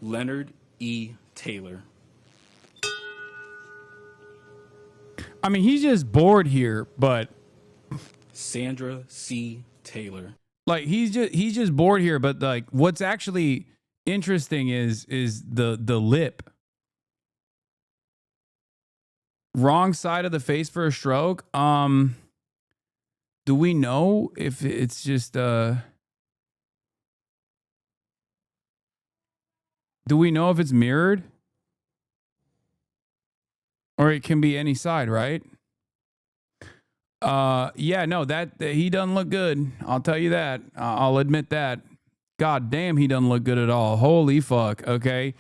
Leonard E. Taylor. I mean, he's just bored here, but Sandra C. Taylor. like he's just bored here, but like what's actually interesting is the lip. Wrong side of the face for a stroke. Do we know if it's just do we know if it's mirrored? Or it can be any side, right? Yeah, no, that he doesn't look good. I'll tell you that. I'll admit that. God damn, he doesn't look good at all. Holy fuck. Okay,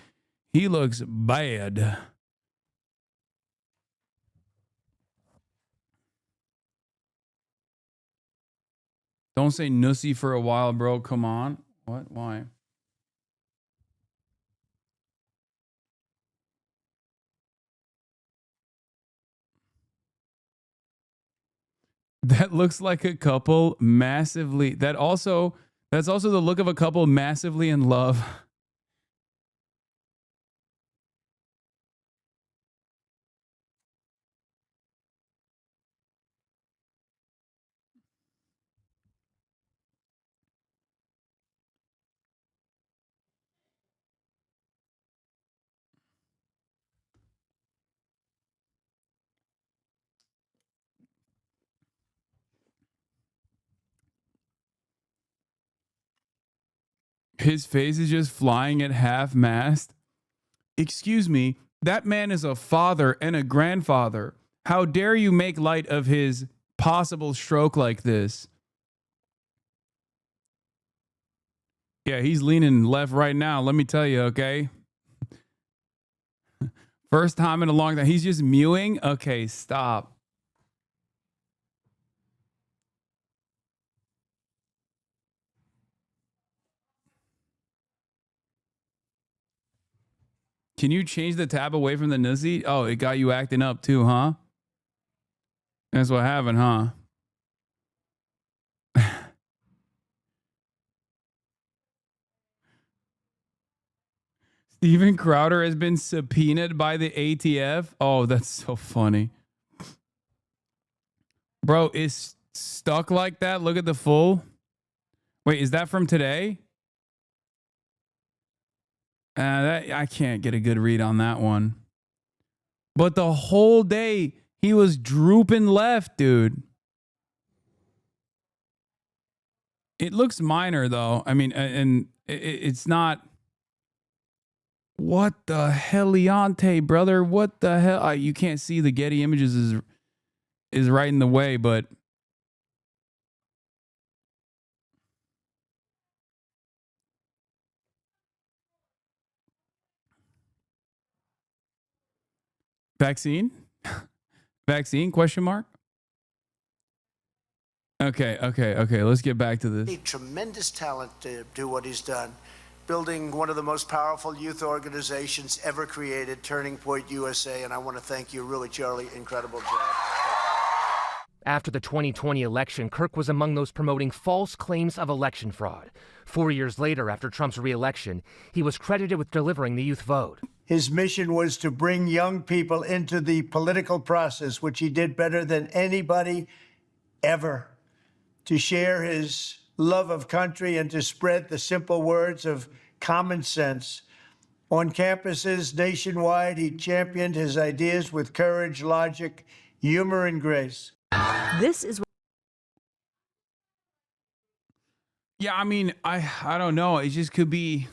he looks bad. Don't say nussy for a while, bro. Come on. What? Why? That looks like a couple massively. That's also the look of a couple massively in love. His face is just flying at half mast. Excuse me, that man is a father and a grandfather. How dare you make light of his possible stroke like this? Yeah, he's leaning left right now. Let me tell you, okay? First time in a long time. He's just mewing. Okay, stop. Can you change the tab away from the nussy? Oh, it got you acting up too, huh? That's what happened, huh? Steven Crowder has been subpoenaed by the ATF. Oh, that's so funny. Bro, it's stuck like that. Look at the full. Wait, is that from today? I can't get a good read on that one. But the whole day, he was drooping left, dude. It looks minor, though. I mean, and it's not. What the heliante, brother? What the hell? You can't see the Getty images is right in the way, but vaccine? Vaccine? Question mark? Okay. Let's get back to this. Tremendous talent to do what he's done, building one of the most powerful youth organizations ever created, Turning Point USA, and I want to thank you, really, Charlie. Incredible job. After the 2020 election, Kirk was among those promoting false claims of election fraud. 4 years later, after Trump's re-election, he was credited with delivering the youth vote. His mission was to bring young people into the political process, which he did better than anybody ever, to share his love of country and to spread the simple words of common sense. On campuses nationwide, he championed his ideas with courage, logic, humor, and grace. This is. Yeah, I mean, I don't know. It just could be.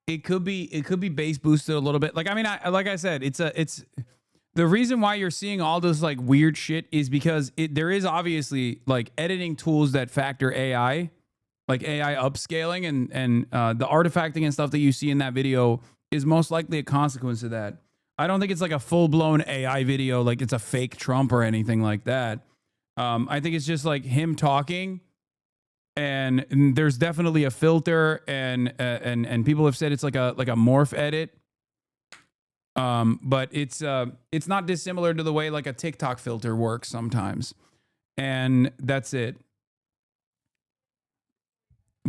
It could be bass boosted a little bit. Like, I mean, like I said, it's the reason why you're seeing all this like weird shit is because there is obviously like editing tools that factor AI, like AI upscaling and the artifacting and stuff that you see in that video is most likely a consequence of that. I don't think it's like a full-blown AI video, like it's a fake Trump or anything like that. I think it's just like him talking, and there's definitely a filter, and people have said it's like a morph edit. But it's not dissimilar to the way like a TikTok filter works sometimes, and that's it.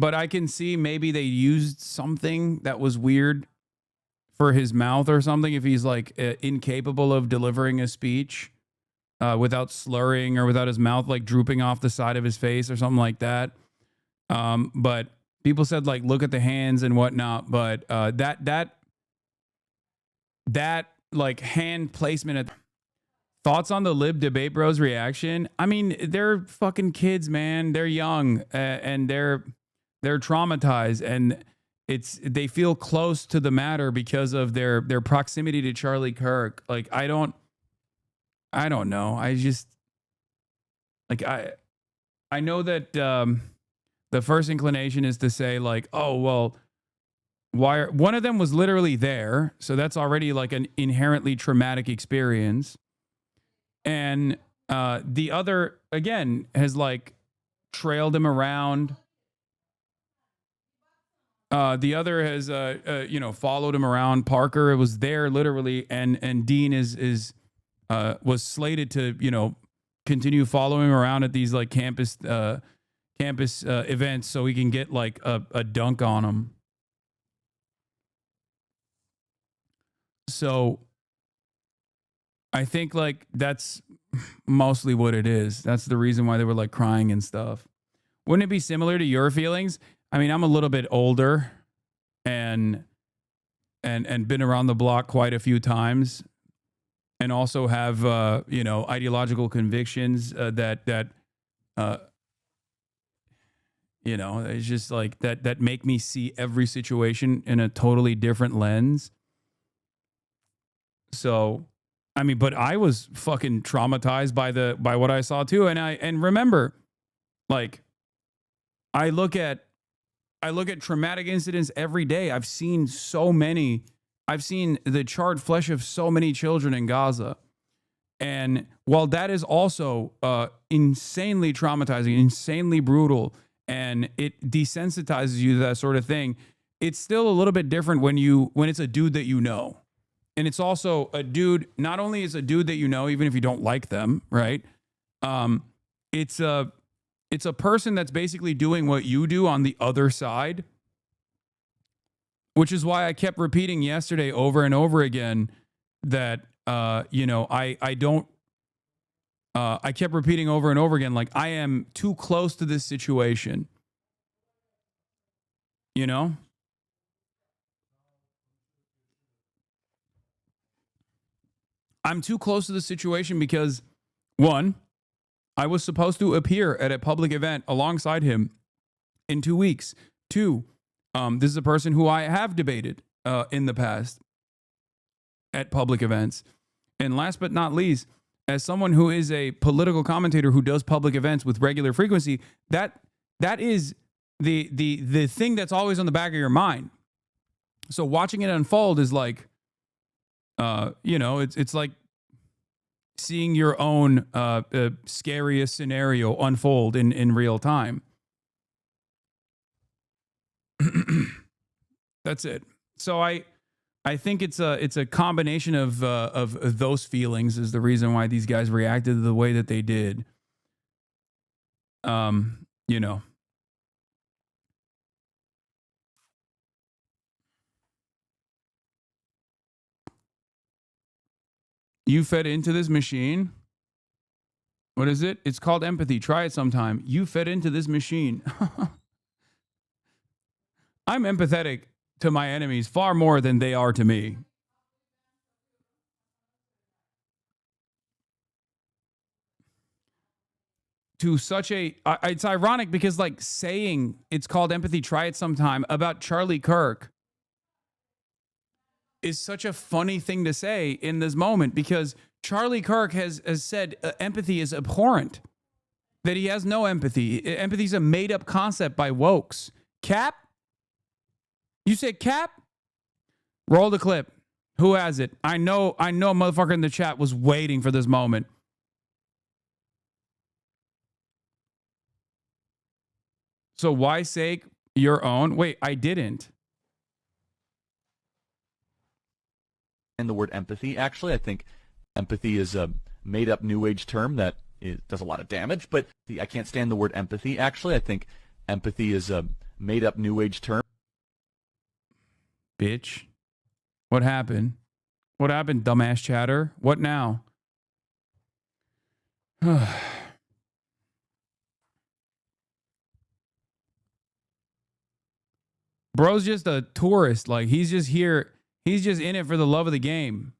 but I can see maybe they used something that was weird for his mouth or something if he's like incapable of delivering a speech without slurring or without his mouth like drooping off the side of his face or something like that. But people said like look at the hands and whatnot, but that like hand placement at thoughts on the Lib Debate Bros reaction. I mean, they're fucking kids, man. They're young and they're traumatized, and they feel close to the matter because of their proximity to Charlie Kirk. Like I don't know. I just like I know that the first inclination is to say like, oh well, why one of them was literally there, so that's already like an inherently traumatic experience. And the other, again, has like trailed him around. The other has, followed him around. Parker was there literally, and Dean was slated to, continue following him around at these like campus events so he can get like a dunk on him. So I think like that's mostly what it is. That's the reason why they were like crying and stuff. Wouldn't it be similar to your feelings? I mean, I'm a little bit older and been around the block quite a few times, and also have ideological convictions that it's just like that make me see every situation in a totally different lens. So I mean, but I was fucking traumatized by what I saw too. And remember, like, I look at traumatic incidents every day. I've seen so many. I've seen the charred flesh of so many children in Gaza. And while that is also insanely traumatizing, insanely brutal, and it desensitizes you to that sort of thing, it's still a little bit different when it's a dude that you know. And it's also a dude, not only is a dude that you know, even if you don't like them, right? It's a person that's basically doing what you do on the other side, which is why I kept repeating yesterday over and over again that, I kept repeating over and over again, like I am too close to this situation, I'm too close to the situation because, one, I was supposed to appear at a public event alongside him in 2 weeks. Two, this is a person who I have debated in the past at public events. And last but not least, as someone who is a political commentator who does public events with regular frequency, that is the thing that's always on the back of your mind. So watching it unfold is like, it's like seeing your own scariest scenario unfold in real time. That's it. So I think it's a combination of those feelings is the reason why these guys reacted the way that they did. You fed into this machine. What is it? It's called empathy. Try it sometime. You fed into this machine. I'm empathetic to my enemies far more than they are to me. To such a, it's ironic because like saying it's called empathy, try it sometime about Charlie Kirk is such a funny thing to say in this moment because Charlie Kirk has said empathy is abhorrent, that he has no empathy. Empathy is a made up concept by wokes. Cap? You said Cap? Roll the clip. Who has it? I know a motherfucker in the chat was waiting for this moment. So why sake your own? Wait, I didn't. And the word empathy, actually, I think empathy is a made-up New Age term that does a lot of damage, but I can't stand the word empathy, actually. I think empathy is a made-up New Age term. Bitch. What happened? What happened, dumbass chatter? What now? Bro's just a tourist. Like, he's just here. He's just in it for the love of the game.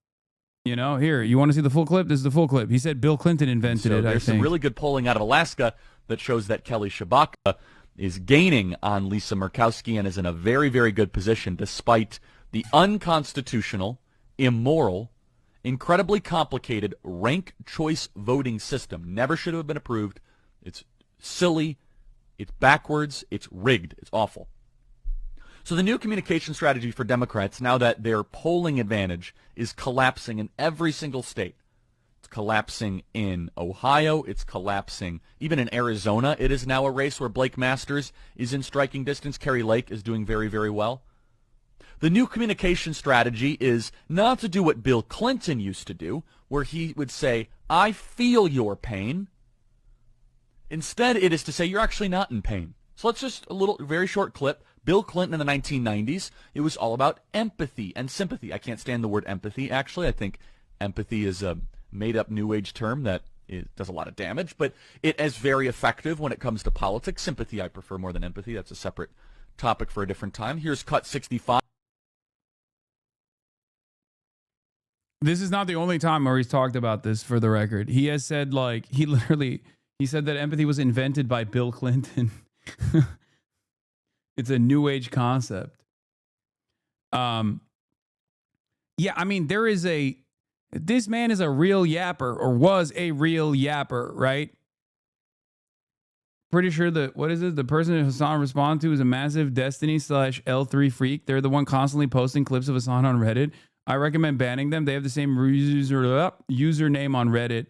You know, here, you want to see the full clip? This is the full clip. He said Bill Clinton invented it, I There's think. some really good polling out of Alaska that shows that Kelly Shabaka is gaining on Lisa Murkowski and is in a very, very good position despite the unconstitutional, immoral, incredibly complicated rank choice voting system. Never should have been approved. It's silly. It's backwards. It's rigged. It's awful. So the new communication strategy for Democrats, now that their polling advantage is collapsing in every single state, it's collapsing in Ohio, it's collapsing even in Arizona. It is now a race where Blake Masters is in striking distance. Kerry Lake is doing very, very well. The new communication strategy is not to do what Bill Clinton used to do, where he would say, I feel your pain. Instead, it is to say, you're actually not in pain. So let's just, a little, very short clip. Bill Clinton in the 1990s, it was all about empathy and sympathy. I can't stand the word empathy, actually. I think empathy is a made-up New Age term that does a lot of damage, but it is very effective when it comes to politics. Sympathy I prefer more than empathy. That's a separate topic for a different time. Here's cut 65. This is not the only time where he's talked about this, for the record. He has said, like, he said that empathy was invented by Bill Clinton. It's a new age concept. Yeah, I mean, this man is a real yapper, or was a real yapper, right? Pretty sure that, what is it? The person that Hassan responded to is a massive Destiny/L3 freak. They're the one constantly posting clips of Hassan on Reddit. I recommend banning them. They have the same username on Reddit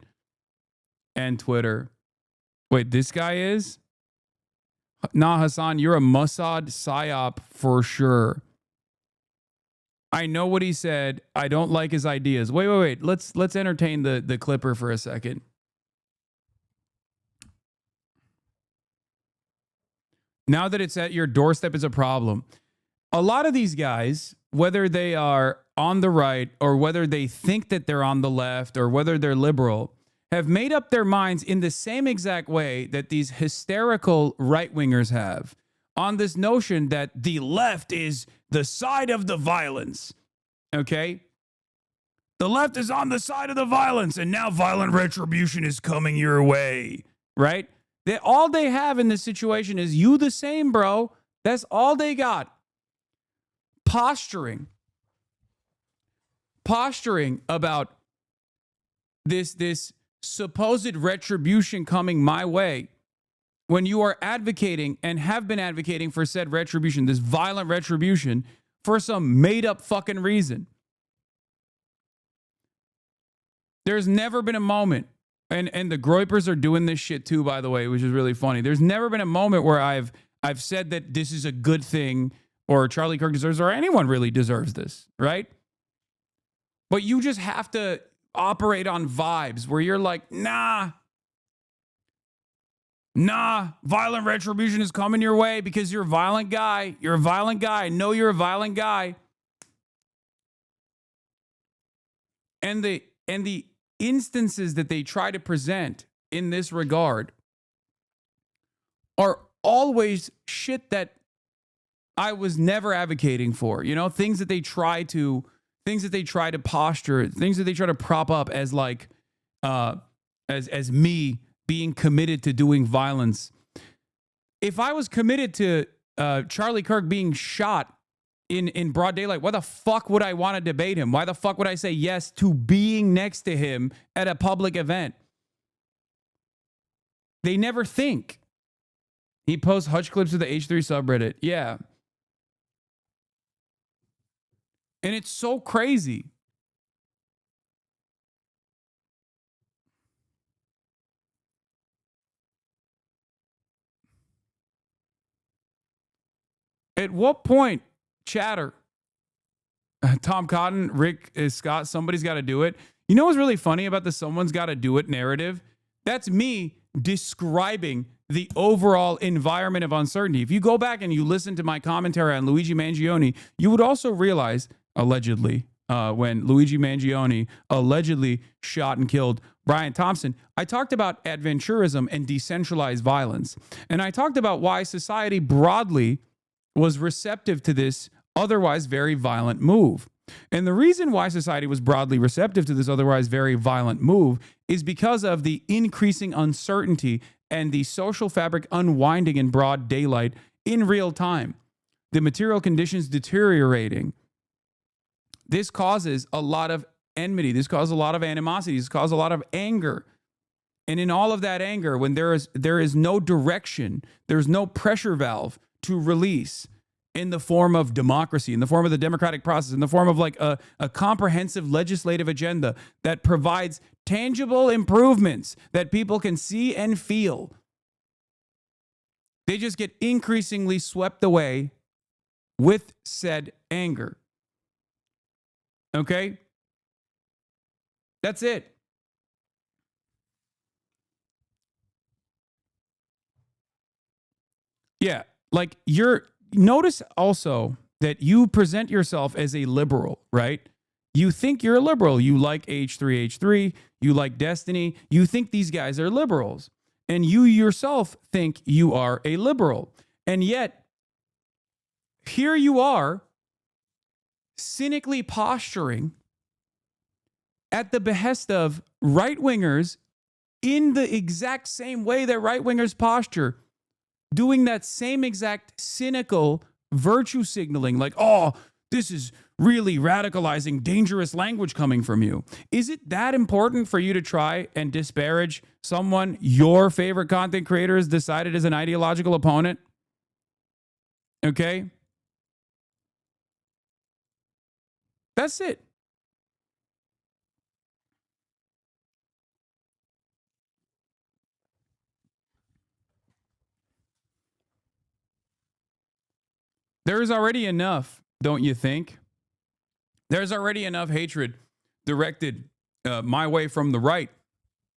and Twitter. Wait, this guy is? Nah, Hassan, you're a Mossad psyop for sure. I know what he said. I don't like his ideas. Wait. Let's entertain the clipper for a second. Now that it's at your doorstep is a problem. A lot of these guys, whether they are on the right or whether they think that they're on the left or whether they're liberal, have made up their minds in the same exact way that these hysterical right-wingers have on this notion that the left is the side of the violence, okay? The left is on the side of the violence, and now violent retribution is coming your way, right? All they have in this situation is you the same, bro. That's all they got. Posturing about this supposed retribution coming my way when you are advocating and have been advocating for said retribution, this violent retribution, for some made up fucking reason. There's never been a moment, and the Groypers are doing this shit too, by the way, which is really funny. There's never been a moment where I've said that this is a good thing or Charlie Kirk deserves, or anyone really deserves this, right? But you just have to operate on vibes where you're like, nah, violent retribution is coming your way because you're a violent guy. You're a violent guy. No, you're a violent guy. And the instances that they try to present in this regard are always shit that I was never advocating for. You know, things that they try to posture, things that they try to prop up as like as me being committed to doing violence. If I was committed to Charlie Kirk being shot in broad daylight, why the fuck would I want to debate him? Why the fuck would I say yes to being next to him at a public event? They never think. He posts Hutch clips of the H3 subreddit. Yeah. And it's so crazy. At what point, chatter, Tom Cotton, Rick Scott, somebody's got to do it. You know what's really funny about the someone's got to do it narrative? That's me describing the overall environment of uncertainty. If you go back and you listen to my commentary on Luigi Mangione, you would also realize, allegedly, when Luigi Mangione allegedly shot and killed Brian Thompson, I talked about adventurism and decentralized violence. And I talked about why society broadly was receptive to this otherwise very violent move. And the reason why society was broadly receptive to this otherwise very violent move is because of the increasing uncertainty and the social fabric unwinding in broad daylight in real time. The material conditions deteriorating. This causes a lot of enmity. This causes a lot of animosity. This causes a lot of anger. And in all of that anger, when there is no direction, there's no pressure valve to release in the form of democracy, in the form of the democratic process, in the form of like a comprehensive legislative agenda that provides tangible improvements that people can see and feel. They just get increasingly swept away with said anger. Okay? That's it. Yeah, like notice also that you present yourself as a liberal, right? You think you're a liberal. You like H3H3, you like Destiny. You think these guys are liberals. And you yourself think you are a liberal. And yet, here you are cynically posturing at the behest of right-wingers in the exact same way that right-wingers posture, doing that same exact cynical virtue signaling, like, oh, this is really radicalizing, dangerous language coming from you. Is it that important for you to try and disparage someone your favorite content creator has decided is an ideological opponent? Okay? That's it. There's already enough, don't you think? There's already enough hatred directed my way from the right.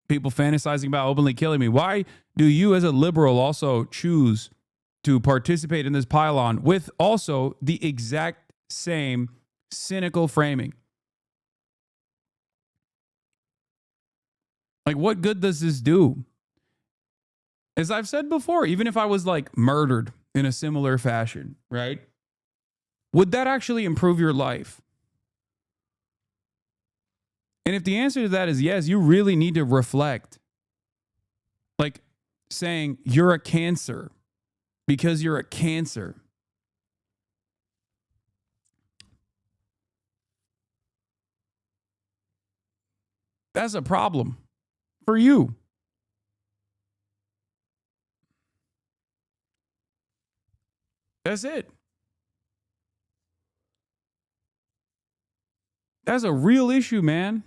People fantasizing about openly killing me. Why do you as a liberal also choose to participate in this pylon with also the exact same cynical framing? Like, what good does this do? As I've said before, even if I was like murdered in a similar fashion, right? Would that actually improve your life? And if the answer to that is yes, you really need to reflect. Like saying you're a cancer because you're a cancer. That's a problem for you. That's it. That's a real issue, man.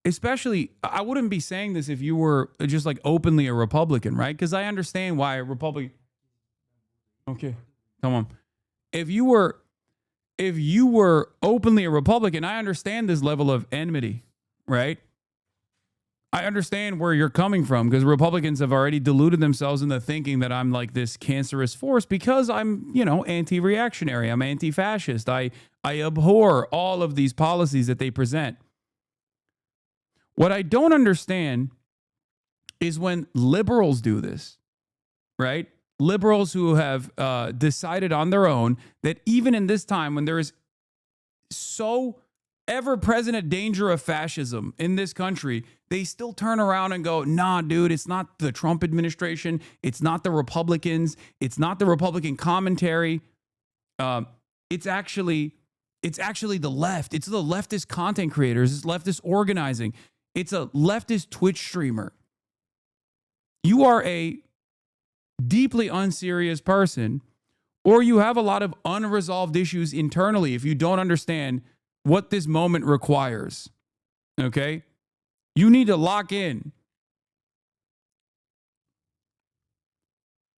Especially, I wouldn't be saying this if you were just like openly a Republican, right? Because I understand why a Republican. Okay, come on. If you were openly a Republican, I understand this level of enmity, right? I understand where you're coming from because Republicans have already deluded themselves into thinking that I'm like this cancerous force because I'm, anti-reactionary. I'm anti-fascist. I abhor all of these policies that they present. What I don't understand is when liberals do this, right? Liberals who have decided on their own that even in this time when there is so ever-present a danger of fascism in this country, they still turn around and go, nah, dude, it's not the Trump administration. It's not the Republicans. It's not the Republican commentary. It's actually the left. It's the leftist content creators. It's leftist organizing. It's a leftist Twitch streamer. You are a deeply unserious person, or you have a lot of unresolved issues internally if you don't understand what this moment requires. Okay? You need to lock in.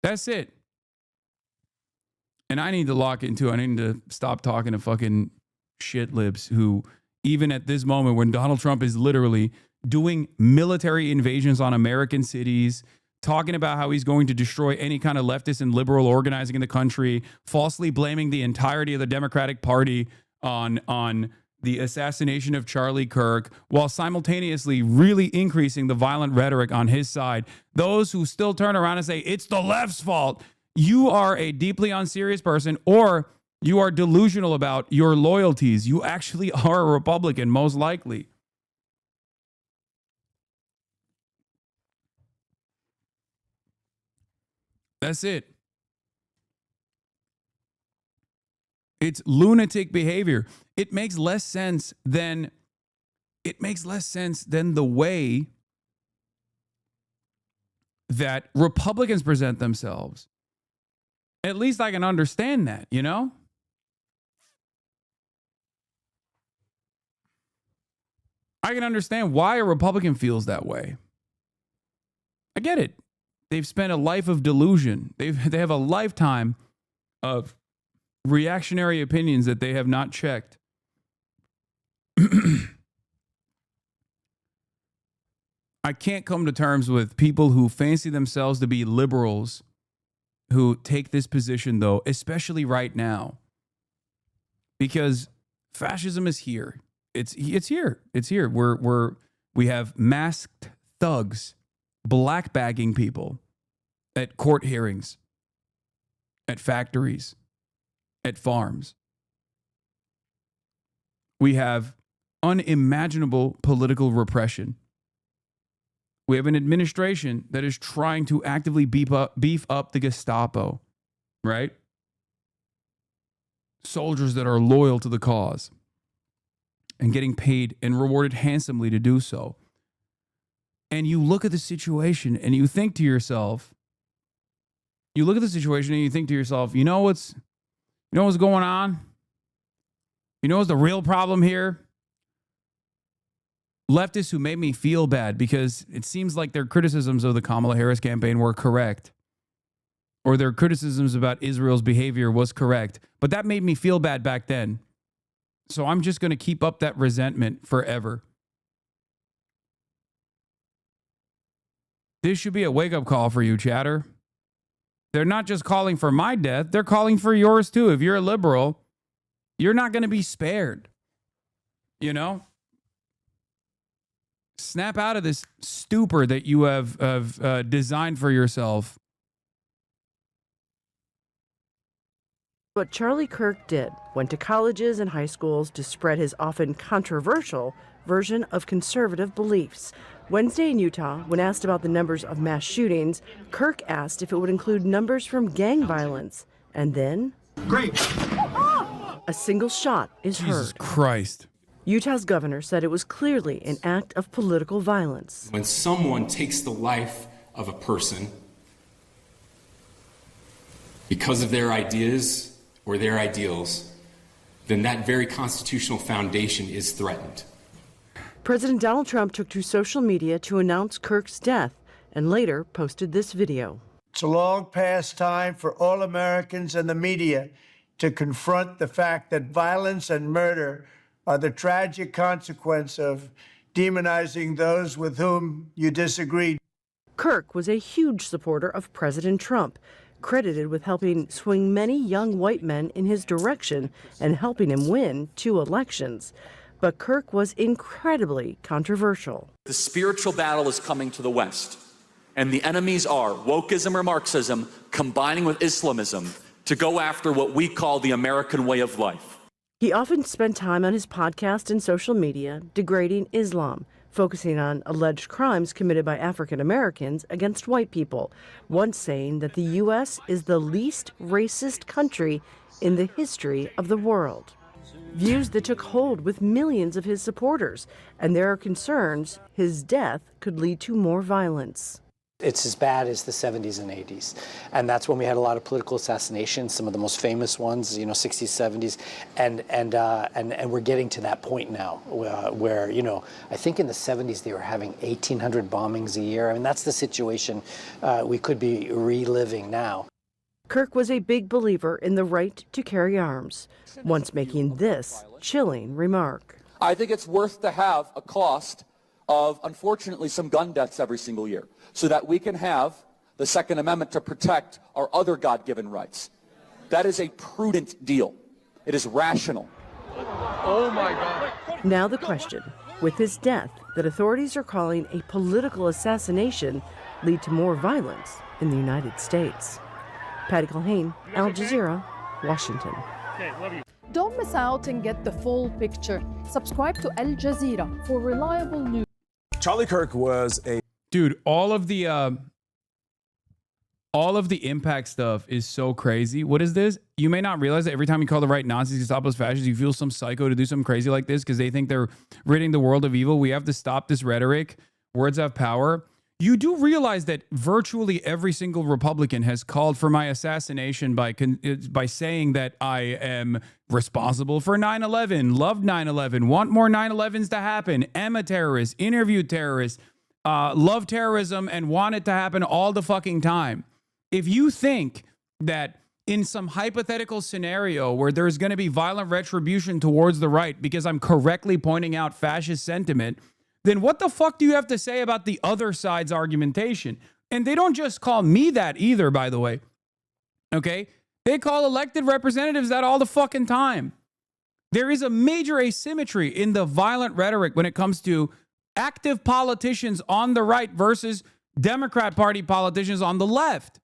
That's it. And I need to lock in too. I need to stop talking to fucking shit libs who, even at this moment when Donald Trump is literally doing military invasions on American cities, talking about how he's going to destroy any kind of leftist and liberal organizing in the country, falsely blaming the entirety of the Democratic Party on the assassination of Charlie Kirk, while simultaneously really increasing the violent rhetoric on his side. Those who still turn around and say it's the left's fault, you are a deeply unserious person, or you are delusional about your loyalties. You actually are a Republican, most likely. That's it. It's lunatic behavior. It makes less sense than the way that Republicans present themselves. At least I can understand that, you know? I can understand why a Republican feels that way. I get it. They've spent a life of delusion. They have a lifetime of reactionary opinions that they have not checked. I can't come to terms with people who fancy themselves to be liberals who take this position, though, especially right now, because fascism is here. It's here. It's here. We have masked thugs blackbagging people at court hearings, at factories, at farms. We have unimaginable political repression. We have an administration that is trying to actively beef up the Gestapo, right? Soldiers that are loyal to the cause and getting paid and rewarded handsomely to do so. And you look at the situation and you think to yourself, you know what's going on? You know what's the real problem here? Leftists who made me feel bad because it seems like their criticisms of the Kamala Harris campaign were correct, or their criticisms about Israel's behavior was correct, but that made me feel bad back then. So I'm just going to keep up that resentment forever. This should be a wake-up call for you, chatter. They're not just calling for my death, they're calling for yours too. If you're a liberal, you're not going to be spared. You know? Snap out of this stupor that you have designed for yourself. What Charlie Kirk did, went to colleges and high schools to spread his often controversial version of conservative beliefs. Wednesday in Utah, when asked about the numbers of mass shootings, Kirk asked if it would include numbers from gang violence. And then, great, a single shot is heard. Jesus Christ. Utah's governor said it was clearly an act of political violence. When someone takes the life of a person because of their ideas or their ideals, then that very constitutional foundation is threatened. President Donald Trump took to social media to announce Kirk's death and later posted this video. It's a long past time for all Americans and the media to confront the fact that violence and murder are the tragic consequence of demonizing those with whom you disagree. Kirk was a huge supporter of President Trump, credited with helping swing many young white men in his direction and helping him win 2 elections. But Kirk was incredibly controversial. The spiritual battle is coming to the West, and the enemies are wokeism or Marxism combining with Islamism to go after what we call the American way of life. He often spent time on his podcast and social media degrading Islam, focusing on alleged crimes committed by African Americans against white people, once saying that the U.S. is the least racist country in the history of the world. Views that took hold with millions of his supporters, and there are concerns his death could lead to more violence. It's as bad as the 70s and 80s. And that's when we had a lot of political assassinations, some of the most famous ones, 60s, 70s. And we're getting to that point now where, I think in the 70s they were having 1,800 bombings a year. I mean, that's the situation we could be reliving now. Kirk was a big believer in the right to carry arms, once making this chilling remark. I think it's worth to have a cost of, unfortunately, some gun deaths every single year, so that we can have the Second Amendment to protect our other God-given rights. That is a prudent deal. It is rational. Oh my God. Now the question, with his death that authorities are calling a political assassination lead to more violence in the United States? Patty Culhane, Al Jazeera, Washington. Don't miss out and get the full picture. Subscribe to Al Jazeera for reliable news. Charlie Kirk was a Dude, all of the impact stuff is so crazy. What is this? You may not realize that every time you call the right Nazis, Gestapos, fascists, you feel some psycho to do something crazy like this because they think they're ridding the world of evil. We have to stop this rhetoric. Words have power. You do realize that virtually every single Republican has called for my assassination by saying that I am responsible for 9/11, loved 9/11, want more 9/11s to happen, am a terrorist, interviewed terrorists, love terrorism, and want it to happen all the fucking time. If you think that in some hypothetical scenario where there's going to be violent retribution towards the right because I'm correctly pointing out fascist sentiment, then what the fuck do you have to say about the other side's argumentation? And they don't just call me that either, by the way. Okay? They call elected representatives that all the fucking time. There is a major asymmetry in the violent rhetoric when it comes to active politicians on the right versus Democrat Party politicians on the left.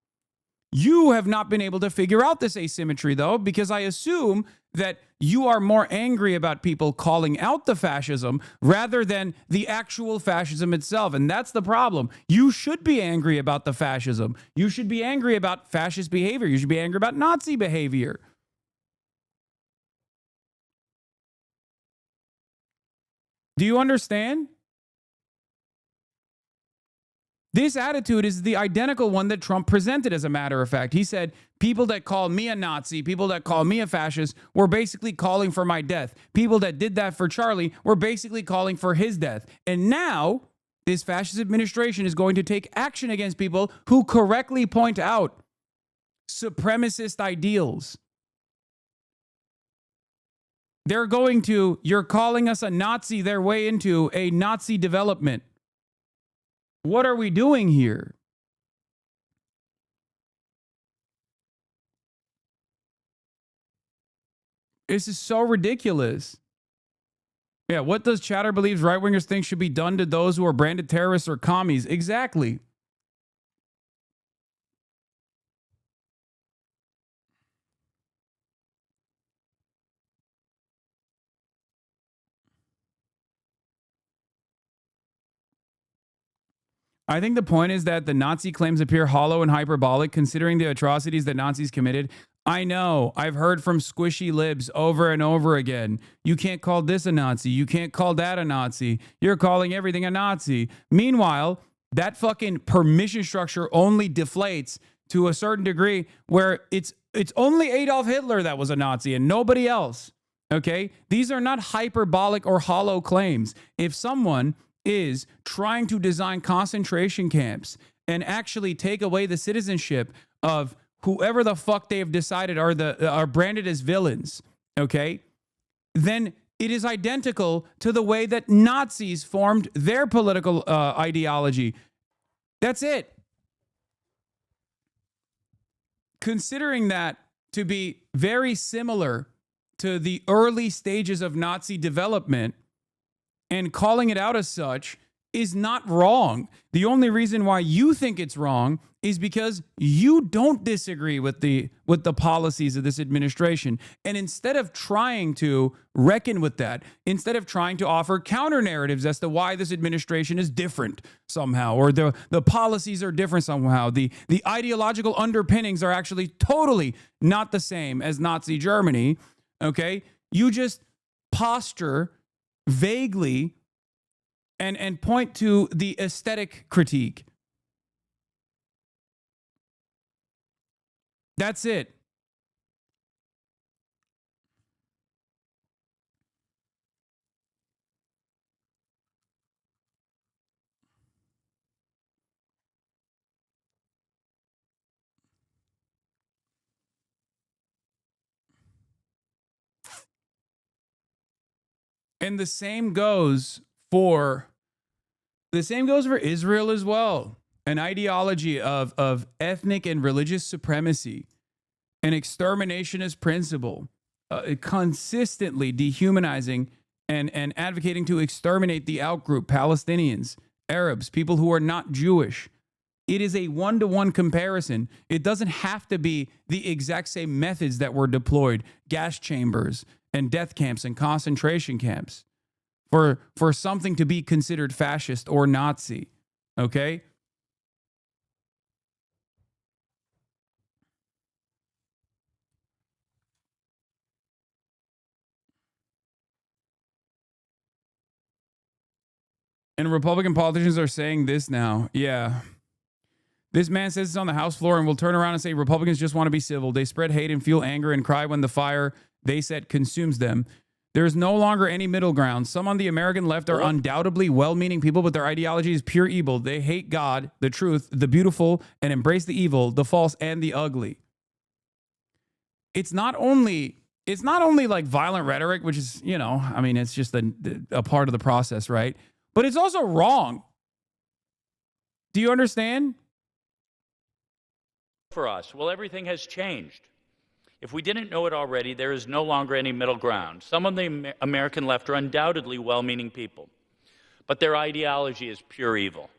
You have not been able to figure out this asymmetry, though, because I assume that you are more angry about people calling out the fascism rather than the actual fascism itself. And that's the problem. You should be angry about the fascism. You should be angry about fascist behavior. You should be angry about Nazi behavior. Do you understand? This attitude is the identical one that Trump presented, as a matter of fact. He said, people that call me a Nazi, people that call me a fascist, were basically calling for my death. People that did that for Charlie were basically calling for his death. And now, this fascist administration is going to take action against people who correctly point out supremacist ideals. They're going to, you're calling us a Nazi, their way into a Nazi development. What are we doing here? This is so ridiculous. Yeah, what does Chatter believes right-wingers think should be done to those who are branded terrorists or commies? Exactly. I think the point is that the Nazi claims appear hollow and hyperbolic considering the atrocities that Nazis committed. I know. I've heard from squishy libs over and over again. You can't call this a Nazi. You can't call that a Nazi. You're calling everything a Nazi. Meanwhile, that fucking permission structure only deflates to a certain degree where it's only Adolf Hitler that was a Nazi and nobody else. Okay? These are not hyperbolic or hollow claims. If someone is trying to design concentration camps and actually take away the citizenship of whoever the fuck they have decided are branded as villains, okay, then it is identical to the way that Nazis formed their political ideology. That's it. Considering that to be very similar to the early stages of Nazi development, and calling it out as such is not wrong. The only reason why you think it's wrong is because you don't disagree with the policies of this administration. And instead of trying to reckon with that, instead of trying to offer counter narratives as to why this administration is different somehow, or the policies are different somehow, the ideological underpinnings are actually totally not the same as Nazi Germany, okay? You just posture vaguely and point to the aesthetic critique. That's it. And the same goes for Israel as well. an ideology of ethnic and religious supremacy, an exterminationist principle, consistently dehumanizing and advocating to exterminate the outgroup, Palestinians, Arabs, people who are not Jewish. It is a one-to-one comparison. It doesn't have to be the exact same methods that were deployed, gas chambers and death camps and concentration camps, for something to be considered fascist or Nazi, okay? And Republican politicians are saying this now. Yeah. This man says it's on the House floor and will turn around and say Republicans just want to be civil. They spread hate and fuel anger and cry when the fire they set consumes them. There is no longer any middle ground. Some on the American left are undoubtedly well-meaning people, but their ideology is pure evil. They hate God, the truth, the beautiful, and embrace the evil, the false, and the ugly. It's not only like violent rhetoric, which is, I mean, it's just a part of the process, right? But it's also wrong. Do you understand? For us, well, everything has changed. If we didn't know it already, there is no longer any middle ground. Some of the American left are undoubtedly well-meaning people, but their ideology is pure evil.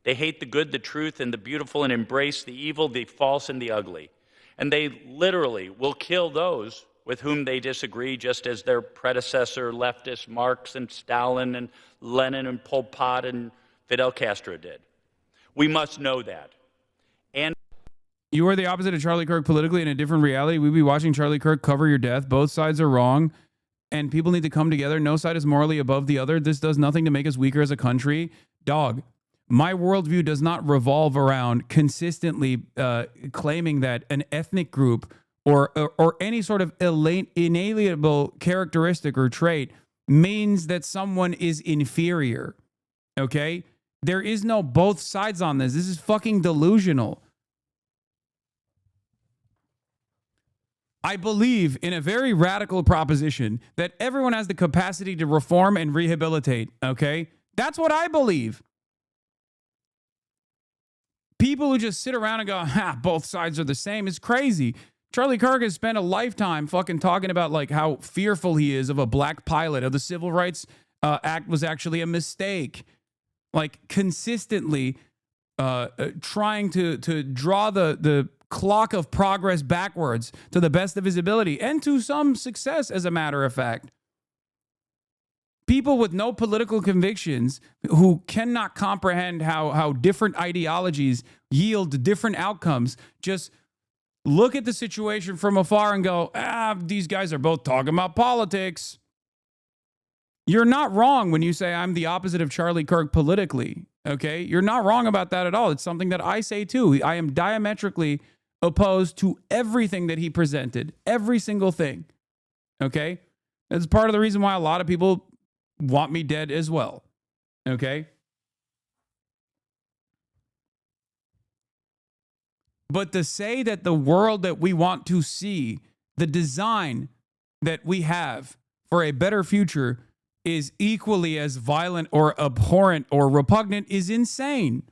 They hate the good, the truth, and the beautiful, and embrace the evil, the false, and the ugly. And they literally will kill those with whom they disagree, just as their predecessor, leftist Marx and Stalin and Lenin and Pol Pot and Fidel Castro did. We must know that. And you are the opposite of Charlie Kirk politically in a different reality. We'd be watching Charlie Kirk cover your death. Both sides are wrong, and people need to come together. No side is morally above the other. This does nothing to make us weaker as a country. Dog, my worldview does not revolve around consistently claiming that an ethnic group or any sort of inalienable characteristic or trait means that someone is inferior. Okay? There is no both sides on this. This is fucking delusional. I believe in a very radical proposition that everyone has the capacity to reform and rehabilitate, okay? That's what I believe. People who just sit around and go, both sides are the same is crazy. Charlie Kirk has spent a lifetime fucking talking about like how fearful he is of a black pilot, of the Civil Rights Act was actually a mistake. Like consistently trying to draw the clock of progress backwards to the best of his ability and to some success, as a matter of fact. People with no political convictions who cannot comprehend how different ideologies yield different outcomes just look at the situation from afar and go, these guys are both talking about politics. You're not wrong when you say I'm the opposite of Charlie Kirk politically, okay? You're not wrong about that at all. It's something that I say too. I am diametrically opposed to everything that he presented, every single thing, okay? That's part of the reason why a lot of people want me dead as well, okay? But to say that the world that we want to see, the design that we have for a better future is equally as violent or abhorrent or repugnant is insane.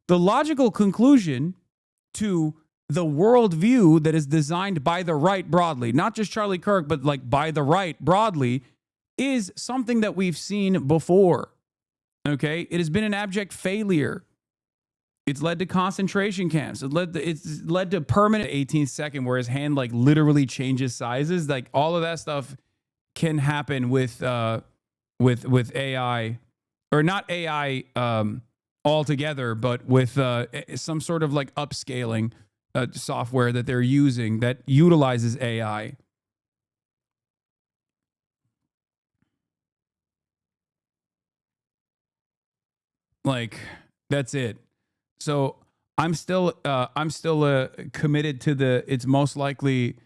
The logical conclusion to the worldview that is designed by the right broadly, not just Charlie Kirk, but like by the right broadly, is something that we've seen before. Okay? It has been an abject failure. It's led to concentration camps. It's led to permanent 18th second where his hand like literally changes sizes. Like all of that stuff can happen with AI, or not AI altogether, but with some sort of like upscaling software that they're using that utilizes AI. Like that's it. So I'm still committed to it's most likely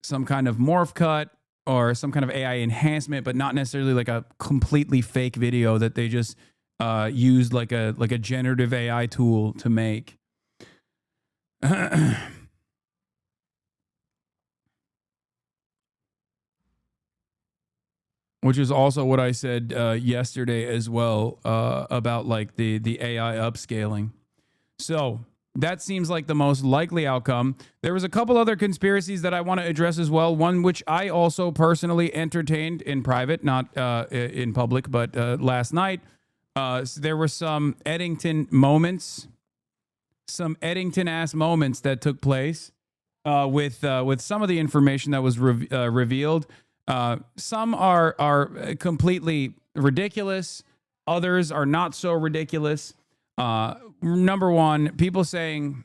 some kind of morph cut or some kind of AI enhancement, but not necessarily like a completely fake video that they just used like a generative AI tool to make. Which is also what I said yesterday as well about like the AI upscaling. So that seems like the most likely outcome. There was a couple other conspiracies that I want to address as well. One which I also personally entertained in private, not in public, but last night. So there were some Eddington moments, some Eddington-ass moments that took place with some of the information that was revealed. Some are completely ridiculous. Others are not so ridiculous. Number one, people saying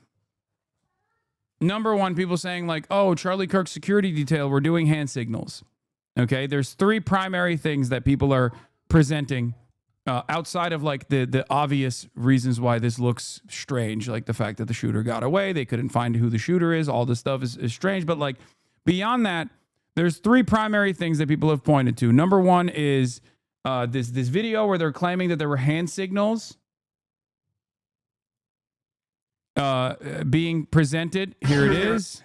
like, oh, Charlie Kirk's security detail, we're doing hand signals. Okay, there's three primary things that people are presenting outside of like the obvious reasons why this looks strange, like the fact that the shooter got away, they couldn't find who the shooter is, all this stuff is strange. But like beyond that, there's three primary things that people have pointed to. Number one is this video where they're claiming that there were hand signals being presented. Here it is.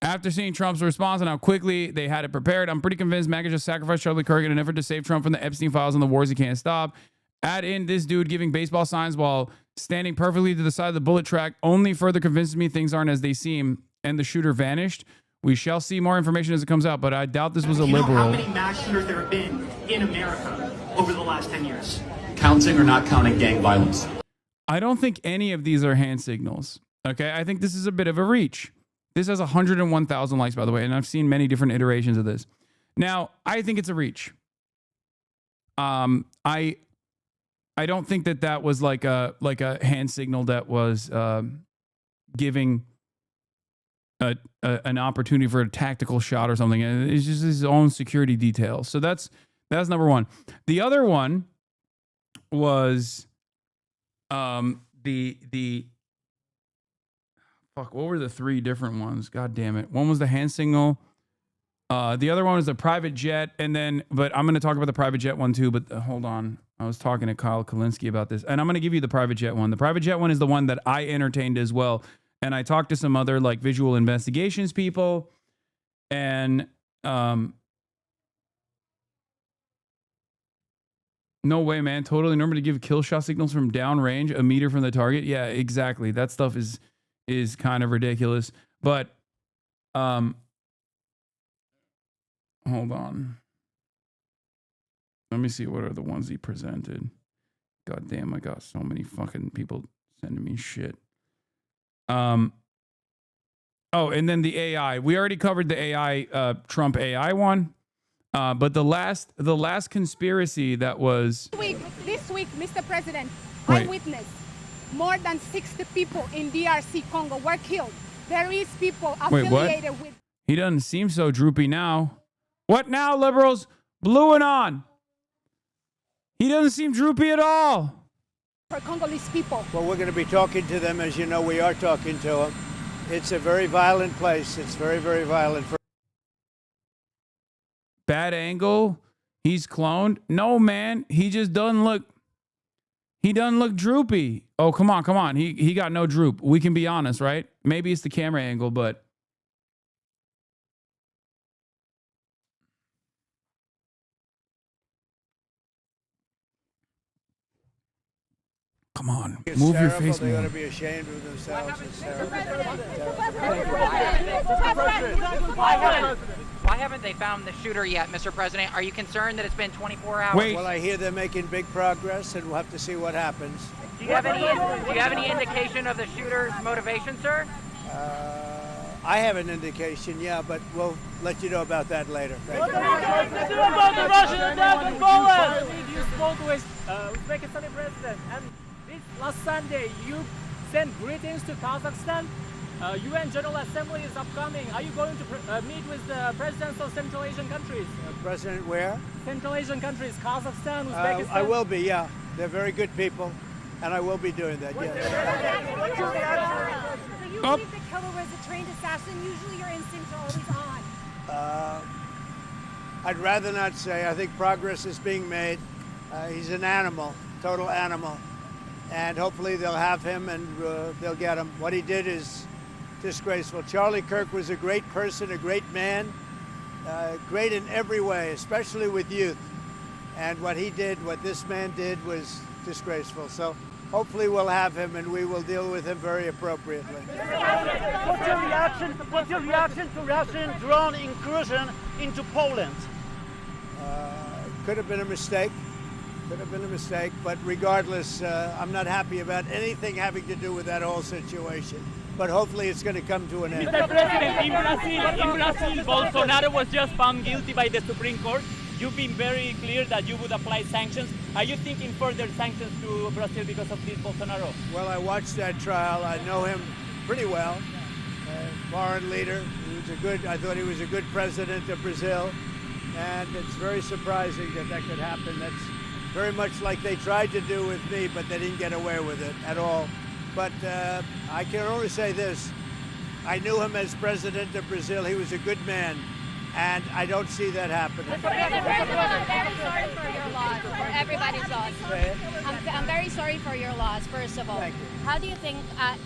After seeing Trump's response and how quickly they had it prepared, I'm pretty convinced MAGA just sacrificed Charlie Kirk in an effort to save Trump from the Epstein files and the wars he can't stop. Add in this dude giving baseball signs while standing perfectly to the side of the bullet track only further convinces me things aren't as they seem and the shooter vanished. We shall see more information as it comes out, but I doubt this was a liberal. How many mass shooters there have been in America over the last 10 years? Counting or not counting gang violence? I don't think any of these are hand signals. Okay, I think this is a bit of a reach. This has 101,000 likes, by the way, and I've seen many different iterations of this. Now, I think it's a reach. I don't think that was like a hand signal that was giving an opportunity for a tactical shot or something. It's just his own security details. So that's number one. The other one was the fuck, what were the three different ones? God damn it. One was the hand signal. The other one was the private jet. And then, but I'm going to talk about the private jet one too, but hold on. I was talking to Kyle Kalinske about this, and I'm going to give you the private jet one. The private jet one is the one that I entertained as well. And I talked to some other like visual investigations people, and no way, man. Totally normal to give kill shot signals from downrange, a meter from the target. Yeah, exactly. That stuff is kind of ridiculous. But hold on. Let me see what are the ones he presented. God damn, I got so many fucking people sending me shit. Oh, and then the AI. We already covered the AI, Trump AI one. But the last conspiracy that was this week, Mr. President, Wait. I witnessed more than 60 people in DRC Congo were killed. There is people affiliated with. He doesn't seem so droopy now. What now, liberals? Blue and on. He doesn't seem droopy at all. For Congolese people. Well, we're going to be talking to them. As you know, we are talking to them. It's a very violent place. It's very, very violent. Bad angle. He's cloned. No, man. He just doesn't look. He doesn't look droopy. Oh, come on. He got no droop. We can be honest, right? Maybe it's the camera angle, but. Come on, It's move your terrible. face They more. ought to be ashamed of themselves. It's terrible. Why haven't they found the shooter yet, Mr. President? Are you concerned that it's been 24 hours? Well, I hear they're making big progress, and we'll have to see what happens. Do you have any indication of the shooter's motivation, sir? I have an indication, yeah, but we'll let you know about that later. Thank you. About the Russian attack on Poland! You spoke with Uzbekistan president, and this last Sunday you sent greetings to Kazakhstan. UN General Assembly is upcoming. Are you going to meet with the presidents of Central Asian countries? President where? Central Asian countries, Kazakhstan, Uzbekistan. I will be, yeah. They're very good people, and I will be doing that, yes. So you believe the killer was a trained assassin? Usually your instincts are always on. I'd rather not say. I think progress is being made. He's an animal, total animal. And hopefully they'll have him and they'll get him. What he did is disgraceful. Charlie Kirk was a great person, a great man, great in every way, especially with youth. And what he did, what this man did, was disgraceful. So hopefully we'll have him and we will deal with him very appropriately. What's your reaction to Russian drone incursion into Poland? Could have been a mistake. Could have been a mistake, but regardless, I'm not happy about anything having to do with that whole situation. But hopefully it's going to come to an end. Mr. President, in Brazil, Bolsonaro was just found guilty by the Supreme Court. You've been very clear that you would apply sanctions. Are you thinking further sanctions to Brazil because of this Bolsonaro? Well, I watched that trial. I know him pretty well. Foreign leader. I thought he was a good president of Brazil. And it's very surprising that that could happen. That's very much like they tried to do with me, but they didn't get away with it at all. But I can only say this. I knew him as president of Brazil. He was a good man. And I don't see that happening. I'm very sorry for your loss, for everybody's loss. I'm very sorry for your loss, first of all. Thank you. How do you think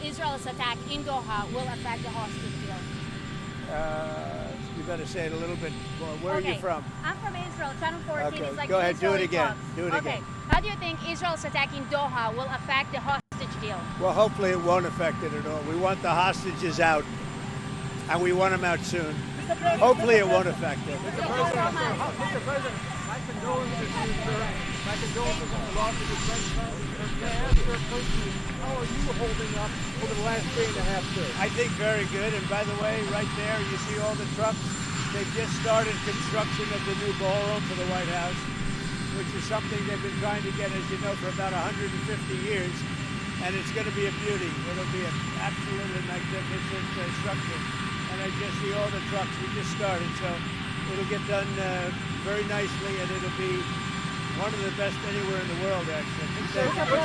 Israel's attack in Doha will affect the hostage deal? You better say it a little bit more. Where are you from? I'm from Israel. Channel 14 Okay, is like go ahead, do it Israeli again. Fox. Do it okay. again. How do you think Israel's attack in Doha will affect the hostage deal? Well, hopefully it won't affect it at all. We want the hostages out, and we want them out soon. Hopefully it won't affect it. Mr. President, my condolences to you, sir. My condolences on the loss of your friend. Can I ask you personally, how are you holding up over the last 3.5 years? I think very good. And by the way, right there, you see all the trucks. They've just started construction of the new ballroom for the White House, which is something they've been trying to get, as you know, for about 150 years. And it's going to be a beauty. It'll be an absolutely magnificent structure. And I just see all the trucks. We just started, so it'll get done very nicely, and it'll be one of the best anywhere in the world, actually.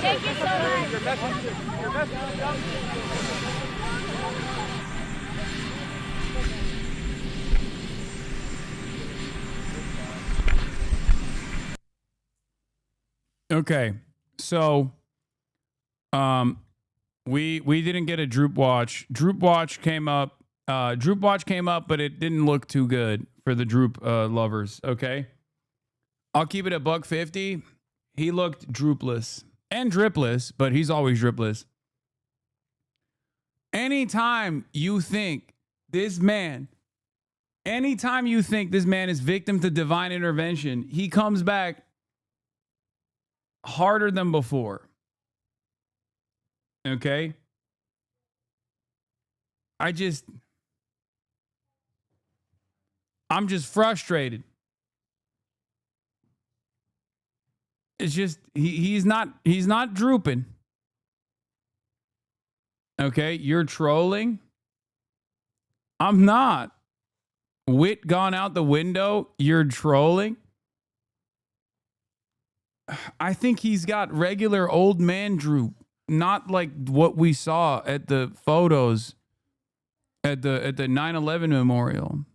Thank you so much. Your message. Okay, so we didn't get a Droop Watch. Droop Watch came up, but it didn't look too good for the Droop lovers. Okay, I'll keep it at $150. He looked droopless and dripless, but he's always dripless. Anytime you think this man is victim to divine intervention, he comes back harder than before. Okay? I'm just frustrated. It's just he's not drooping. Okay, you're trolling. I'm not. Wit gone out the window, you're trolling. I think he's got regular old man droop, not like what we saw at the photos at the 9/11 memorial.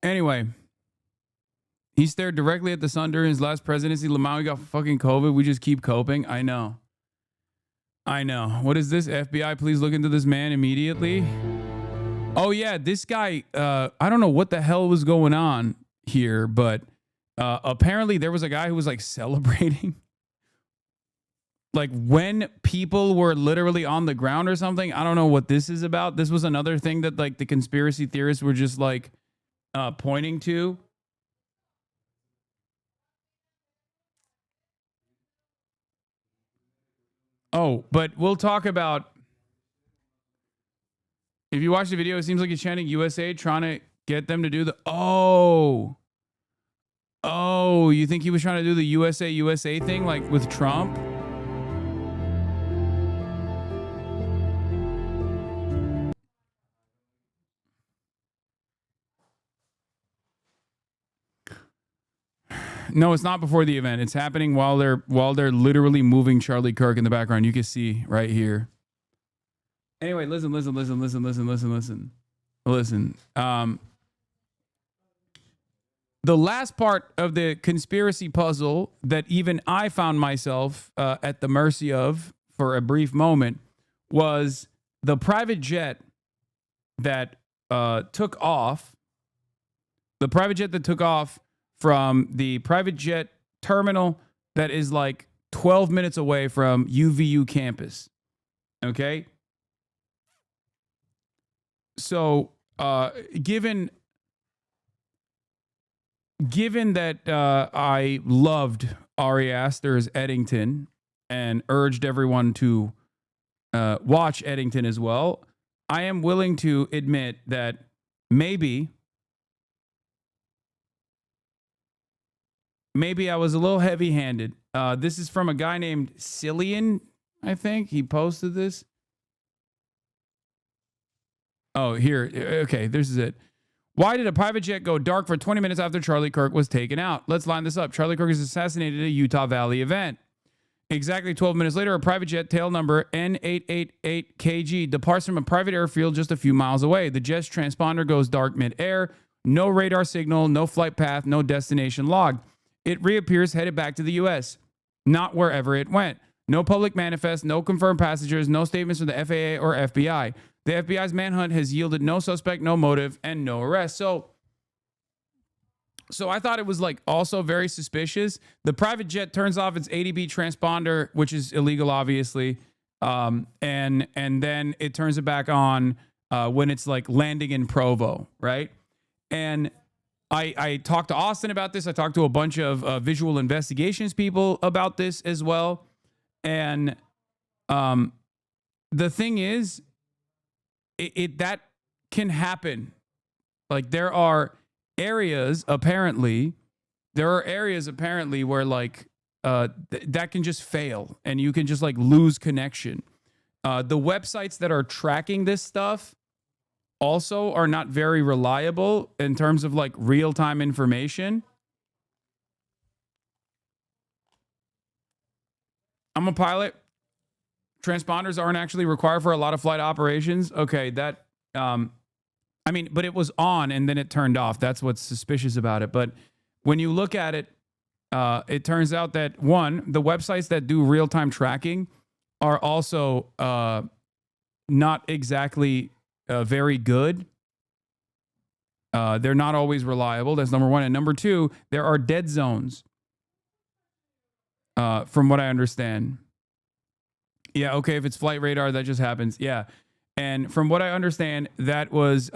Anyway, he stared directly at the sun during his last presidency. Lamau got fucking COVID. We just keep coping. I know. What is this? FBI, please look into this man immediately. Oh yeah, this guy, I don't know what the hell was going on here, but apparently there was a guy who was like celebrating. Like when people were literally on the ground or something. I don't know what this is about. This was another thing that like the conspiracy theorists were just like pointing to. Oh, but we'll talk about, if you watch the video, it seems like he's chanting USA, trying to get them to do the, oh, you think he was trying to do the USA thing like with Trump? No, it's not before the event. It's happening while they're literally moving Charlie Kirk in the background. You can see right here. Anyway, listen. The last part of the conspiracy puzzle that even I found myself at the mercy of for a brief moment was the private jet that took off. The private jet that took off from the private jet terminal that is like 12 minutes away from UVU campus. Okay? So, given that I loved Ari Aster's Eddington and urged everyone to watch Eddington as well, I am willing to admit that maybe I was a little heavy-handed. This is from a guy named Cillian, I think. He posted this. Oh, here. Okay, this is it. Why did a private jet go dark for 20 minutes after Charlie Kirk was taken out? Let's line this up. Charlie Kirk is assassinated at a Utah Valley event. Exactly 12 minutes later, a private jet, tail number N888KG, departs from a private airfield just a few miles away. The jet's transponder goes dark mid-air. No radar signal, no flight path, no destination logged. It reappears headed back to the U.S., not wherever it went. No public manifest, no confirmed passengers, no statements from the FAA or FBI. The FBI's manhunt has yielded no suspect, no motive, and no arrest. So I thought it was like also very suspicious. The private jet turns off its ADB transponder, which is illegal, obviously, and then it turns it back on when it's like landing in Provo, right? And I talked to Austin about this. I talked to a bunch of visual investigations people about this as well. And the thing is, that can happen. Like there are areas apparently where like that can just fail and you can just like lose connection. The websites that are tracking this stuff also are not very reliable in terms of like real-time information. I'm a pilot. Transponders aren't actually required for a lot of flight operations. Okay, that but it was on and then it turned off. That's what's suspicious about it. But when you look at it, it turns out that one, the websites that do real-time tracking are also not exactly very good. They're not always reliable. That's number one. And number two, there are dead zones, from what I understand. Yeah, okay, if it's flight radar, that just happens. Yeah. And from what I understand, that is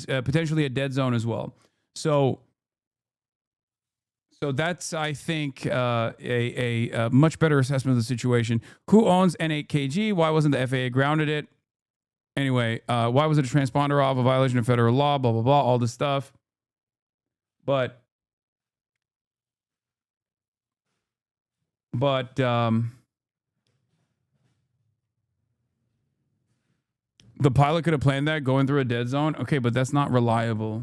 potentially a dead zone as well. So that's, I think, a much better assessment of the situation. Who owns N8KG? Why wasn't the FAA grounded it? Anyway, why was it a transponder off? A violation of federal law, blah, blah, blah, all this stuff. But the pilot could have planned that going through a dead zone. Okay, but that's not reliable.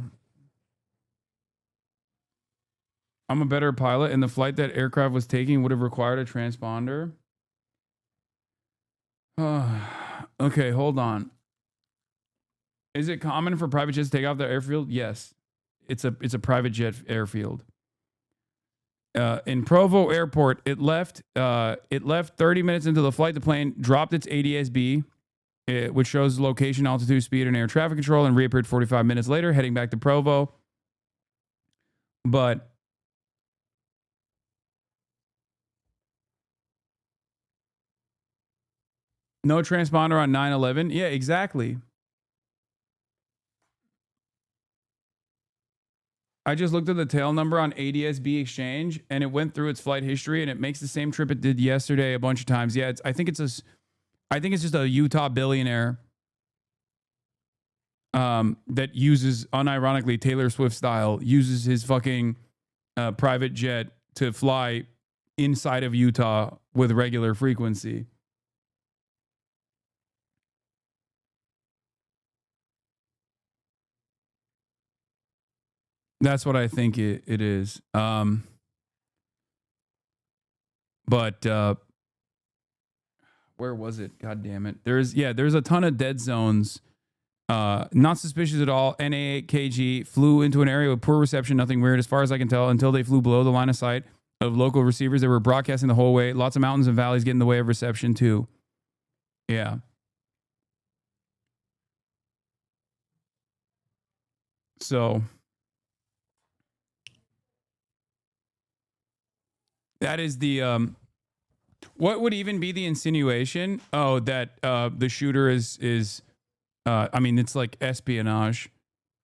I'm a better pilot, and the flight that aircraft was taking would have required a transponder. Okay, hold on. Is it common for private jets to take off the airfield? Yes. It's a private jet airfield. In Provo Airport, it left 30 minutes into the flight. The plane dropped its ADS-B, which shows location, altitude, speed, and air traffic control, and reappeared 45 minutes later, heading back to Provo. But no transponder on 9/11. Yeah, exactly. I just looked at the tail number on ADS-B Exchange, and it went through its flight history, and it makes the same trip it did yesterday a bunch of times. Yeah, I think it's just a Utah billionaire that uses, unironically, Taylor Swift style, uses his fucking private jet to fly inside of Utah with regular frequency. That's what I think it is. But where was it? God damn it. There's a ton of dead zones. Not suspicious at all. NA8KG flew into an area with poor reception, nothing weird as far as I can tell, until they flew below the line of sight of local receivers. They were broadcasting the whole way. Lots of mountains and valleys get in the way of reception too. Yeah. So That is the what would even be the insinuation? Oh, that the shooter is I mean, it's like espionage,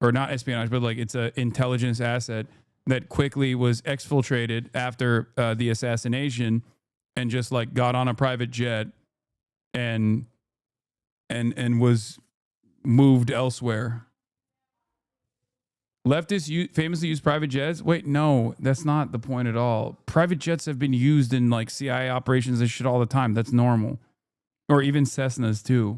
or not espionage, but like it's an intelligence asset that quickly was exfiltrated after the assassination, and just like got on a private jet and was moved elsewhere. Leftists famously use private jets. Wait, no, that's not the point at all. Private jets have been used in like CIA operations and shit all the time. That's normal. Or even Cessnas too.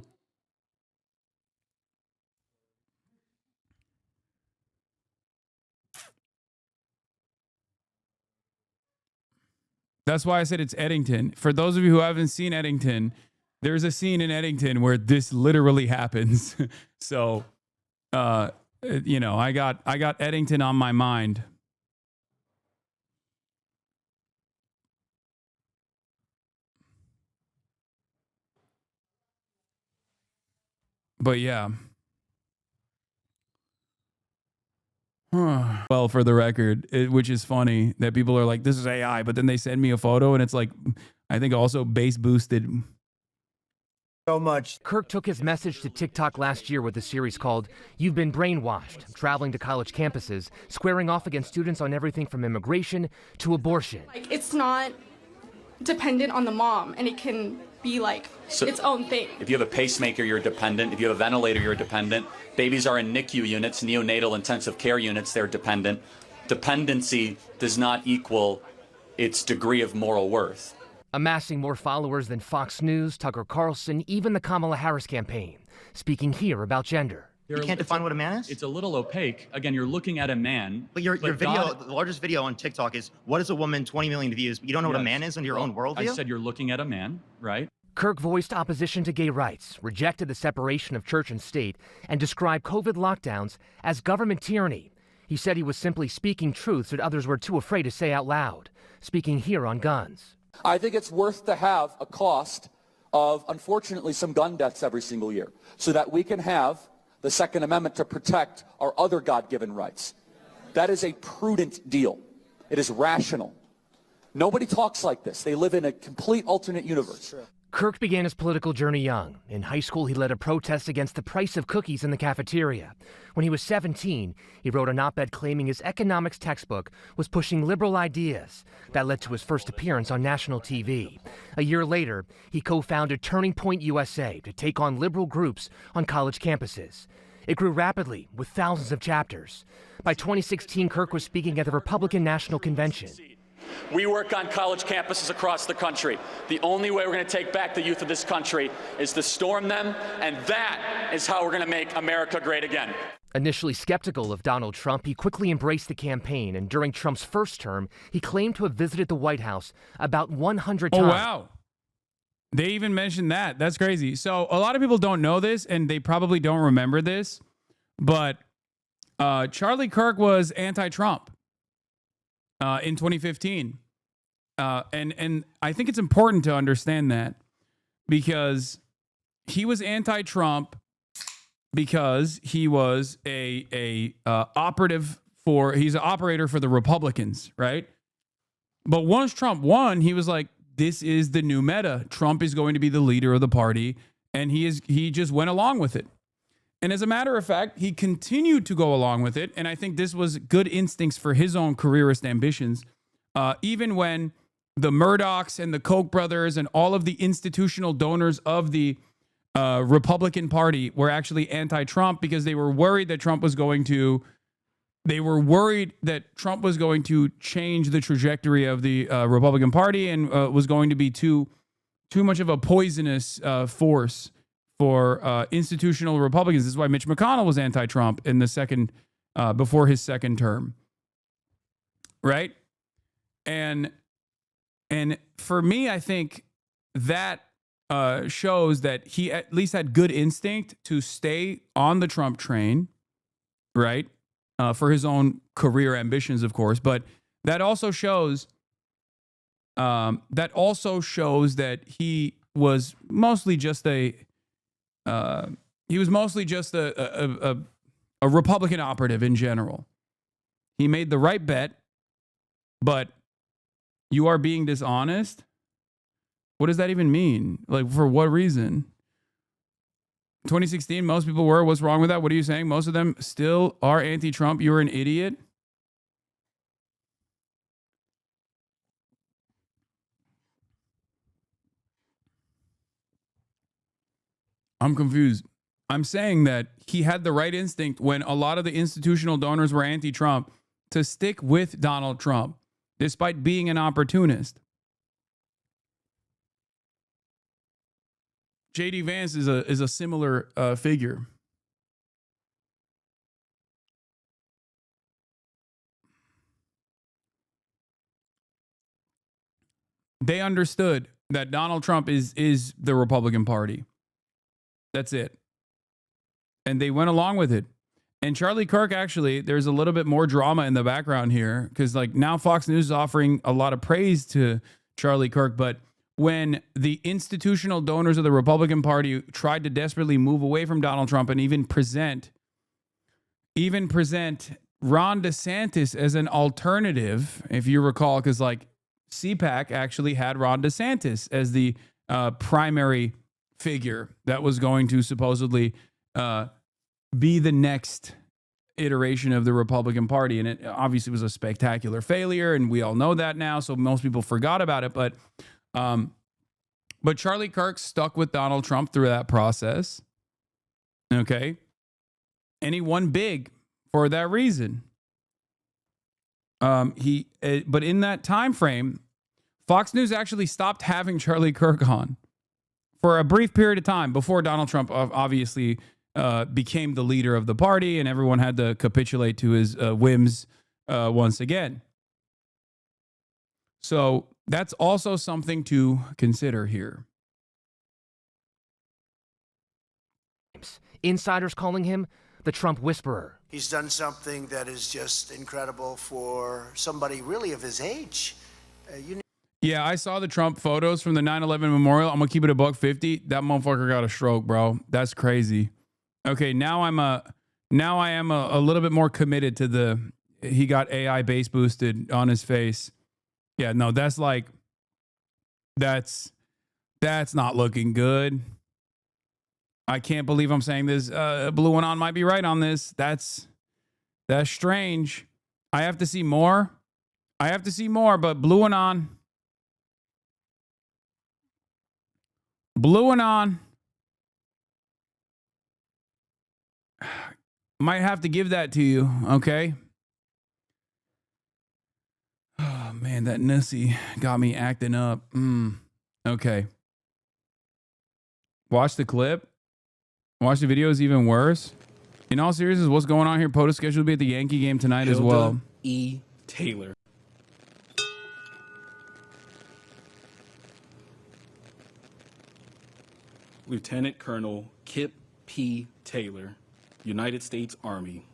That's why I said it's Eddington. For those of you who haven't seen Eddington, there's a scene in Eddington where this literally happens. So, you know, I got Eddington on my mind. But yeah. Well, for the record, which is funny that people are like, this is AI, but then they send me a photo and it's like, I think also base boosted. So much. Kirk took his message to TikTok last year with a series called You've Been Brainwashed, traveling to college campuses, squaring off against students on everything from immigration to abortion. Like, it's not dependent on the mom, and it can be like its own thing. If you have a pacemaker, you're dependent. If you have a ventilator, you're dependent. Babies are in NICU units, neonatal intensive care units, they're dependent. Dependency does not equal its degree of moral worth. Amassing more followers than Fox News, Tucker Carlson, even the Kamala Harris campaign. Speaking here about gender. You can't define what a man is? It's a little opaque. Again, you're looking at a man. But your video, the largest video on TikTok is, what is a woman, 20 million views, but you don't know what a man is in your own worldview? I said you're looking at a man, right? Kirk voiced opposition to gay rights, rejected the separation of church and state, and described COVID lockdowns as government tyranny. He said he was simply speaking truths that others were too afraid to say out loud. Speaking here on guns. I think it's worth to have a cost of, unfortunately, some gun deaths every single year so that we can have the Second Amendment to protect our other God-given rights. That is a prudent deal. It is rational. Nobody talks like this. They live in a complete alternate universe. Kirk began his political journey young. In high school, he led a protest against the price of cookies in the cafeteria. When he was 17, he wrote an op-ed claiming his economics textbook was pushing liberal ideas. That led to his first appearance on national TV. A year later, he co-founded Turning Point USA to take on liberal groups on college campuses. It grew rapidly, with thousands of chapters. By 2016, Kirk was speaking at the Republican National Convention. We work on college campuses across the country. The only way we're going to take back the youth of this country is to storm them, and that is how we're going to make America great again. Initially skeptical of Donald Trump, he quickly embraced the campaign, and during Trump's first term, he claimed to have visited the White House about 100 times. Oh, wow. They even mentioned that. That's crazy. So a lot of people don't know this, and they probably don't remember this, but Charlie Kirk was anti-Trump in 2015. And I think it's important to understand that, because he was anti-Trump because he was he's an operator for the Republicans, right? But once Trump won, he was like, this is the new meta. Trump is going to be the leader of the party, and he just went along with it. And as a matter of fact, he continued to go along with it, and I think this was good instincts for his own careerist ambitions, even when the Murdochs and the Koch brothers and all of the institutional donors of the Republican Party were actually anti-Trump, because they were worried that Trump was going to change the trajectory of the Republican Party, and was going to be too much of a poisonous force for institutional Republicans. This is why Mitch McConnell was anti-Trump in the second before his second term, right? And for me, I think that shows that he at least had good instinct to stay on the Trump train, right? For his own career ambitions, of course. But that also shows that he was mostly just a Republican operative in general. He made the right bet, but You are being dishonest? What does that even mean? Like, for what reason? 2016, most people were. What's wrong with that? What are you saying? Most of them still are anti-Trump. You're an idiot. I'm confused. I'm saying that he had the right instinct when a lot of the institutional donors were anti-Trump to stick with Donald Trump, despite being an opportunist. J.D. Vance is a similar figure. They understood that Donald Trump is the Republican Party. That's it. And they went along with it. And Charlie Kirk, actually, there's a little bit more drama in the background here because, like, now Fox News is offering a lot of praise to Charlie Kirk. But when the institutional donors of the Republican Party tried to desperately move away from Donald Trump and even present Ron DeSantis as an alternative, if you recall, because, like, CPAC actually had Ron DeSantis as the primary figure that was going to supposedly be the next iteration of the Republican Party. And it obviously was a spectacular failure, and we all know that now, so most people forgot about it. But Charlie Kirk stuck with Donald Trump through that process. Okay? And he won big for that reason. But in that time frame, Fox News actually stopped having Charlie Kirk on for a brief period of time before Donald Trump obviously became the leader of the party, and everyone had to capitulate to his whims once again. So that's also something to consider here. Insiders calling him the Trump whisperer. He's done something that is just incredible for somebody really of his age. Yeah, I saw the Trump photos from the 9/11 memorial. I'm gonna keep it $150. That motherfucker got a stroke, bro. That's crazy. Okay, now I am a little bit more committed to he got AI base boosted on his face. Yeah, no, that's not looking good. I can't believe I'm saying this. Blue and On might be right on this. That's strange. I have to see more. But Blue and On might have to give that to you, okay? Oh, man, that Nussy got me acting up. Okay. Watch the clip. Watch the video is even worse. In all seriousness, what's going on here? POTUS scheduled to be at the Yankee game tonight as well. E. Taylor. Lieutenant Colonel Kip P. Taylor, United States Army.